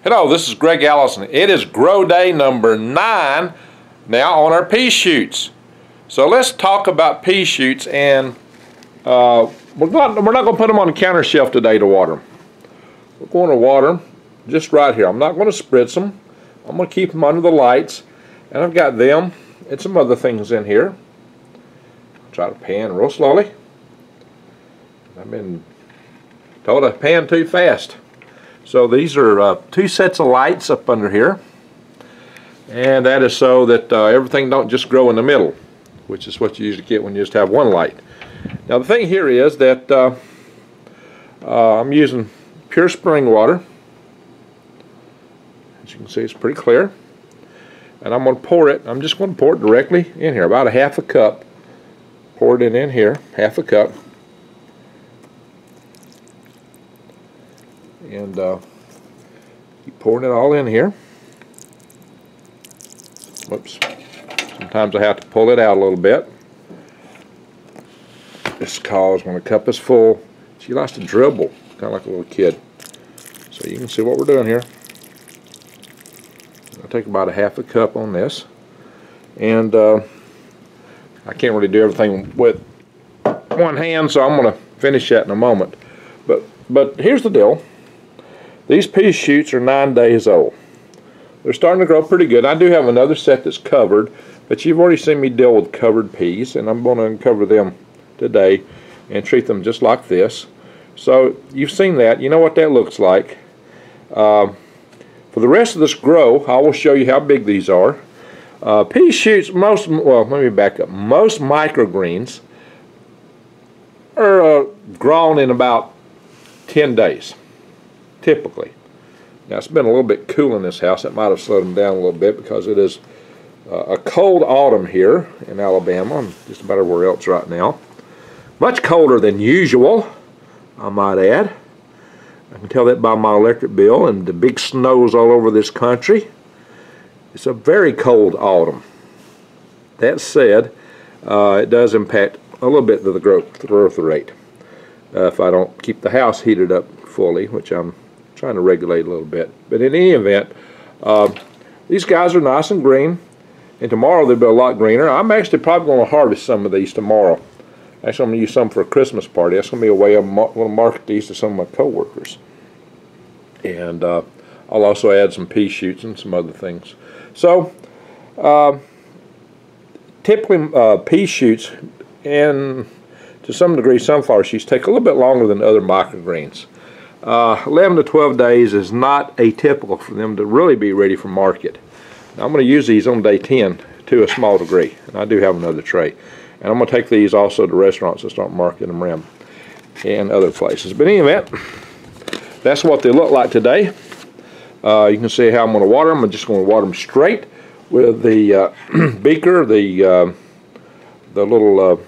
Hello, this is Greg Allison. It is grow day number 9 now on our pea shoots. So let's talk about pea shoots, and we're not going to put them on the counter shelf today to water them. We're going to water them just right here. I'm not going to spritz them. I'm going to keep them under the lights, and I've got them and some other things in here. I'll try to pan real slowly. I've been told I pan too fast. So these are 2 sets of lights up under here, and that is so that everything don't just grow in the middle, which is what you usually get when you just have one light. Now the thing here is that I'm using pure spring water. As you can see, it's pretty clear, and I'm going to pour it. I'm just going to pour it directly in here, about a half a cup. Pour it in here, half a cup. And keep pouring it all in here. Whoops. Sometimes I have to pull it out a little bit. This cause when a cup is full, she likes to dribble, kind of like a little kid. So you can see what we're doing here. I'll take about a half a cup on this. And I can't really do everything with one hand, so I'm going to finish that in a moment. But here's the deal. These pea shoots are 9 days old. They're starting to grow pretty good. I do have another set that's covered, but you've already seen me deal with covered peas, and I'm going to uncover them today and treat them just like this. So you've seen that. You know what that looks like. For the rest of this grow, I will show you how big these are. Pea shoots, well, let me back up. Most microgreens are grown in about 10 days. Typically. Now it's been a little bit cool in this house. That might have slowed them down a little bit because it is a cold autumn here in Alabama and just about everywhere else right now. Much colder than usual, I might add. I can tell that by my electric bill and the big snows all over this country. It's a very cold autumn. That said, it does impact a little bit of the growth rate if I don't keep the house heated up fully, which I'm trying to regulate a little bit. But in any event, these guys are nice and green, and tomorrow they'll be a lot greener. I'm actually probably going to harvest some of these tomorrow. Actually, I'm going to use some for a Christmas party. That's going to be a way I'm going to market these to some of my co-workers. And I'll also add some pea shoots and some other things. So typically pea shoots and to some degree sunflower shoots take a little bit longer than other microgreens. 11 to 12 days is not atypical for them to really be ready for market. Now, I'm going to use these on day 10 to a small degree, and I do have another tray. And I'm going to take these also to restaurants and start marketing them around and other places. But in any event, that's what they look like today. You can see how I'm going to water them. I'm just going to water them straight with the beaker, the little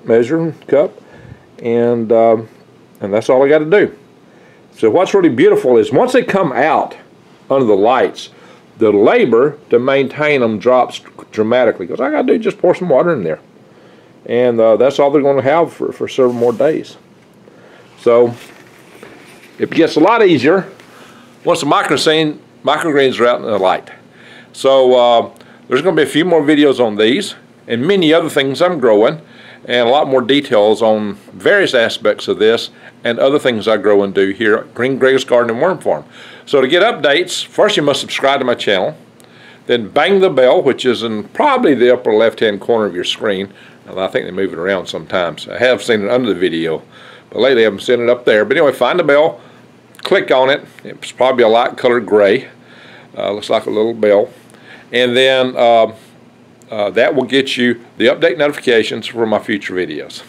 measuring cup, and that's all I got to do. So what's really beautiful is once they come out under the lights, the labor to maintain them drops dramatically, because I got to do just pour some water in there, and that's all they're going to have for several more days. So it gets a lot easier once the microgreens are out in the light. So there's going to be a few more videos on these and many other things I'm growing, and a lot more details on various aspects of this and other things I grow and do here at Green Greg's Garden and Worm Farm. So to get updates, first you must subscribe to my channel, then bang the bell, which is in probably the upper left-hand corner of your screen. And I think they move it around sometimes. I have seen it under the video, but lately I haven't seen it up there. But anyway, find the bell, click on it. It's probably a light colored gray. Looks like a little bell. And then that will get you the update notifications for my future videos.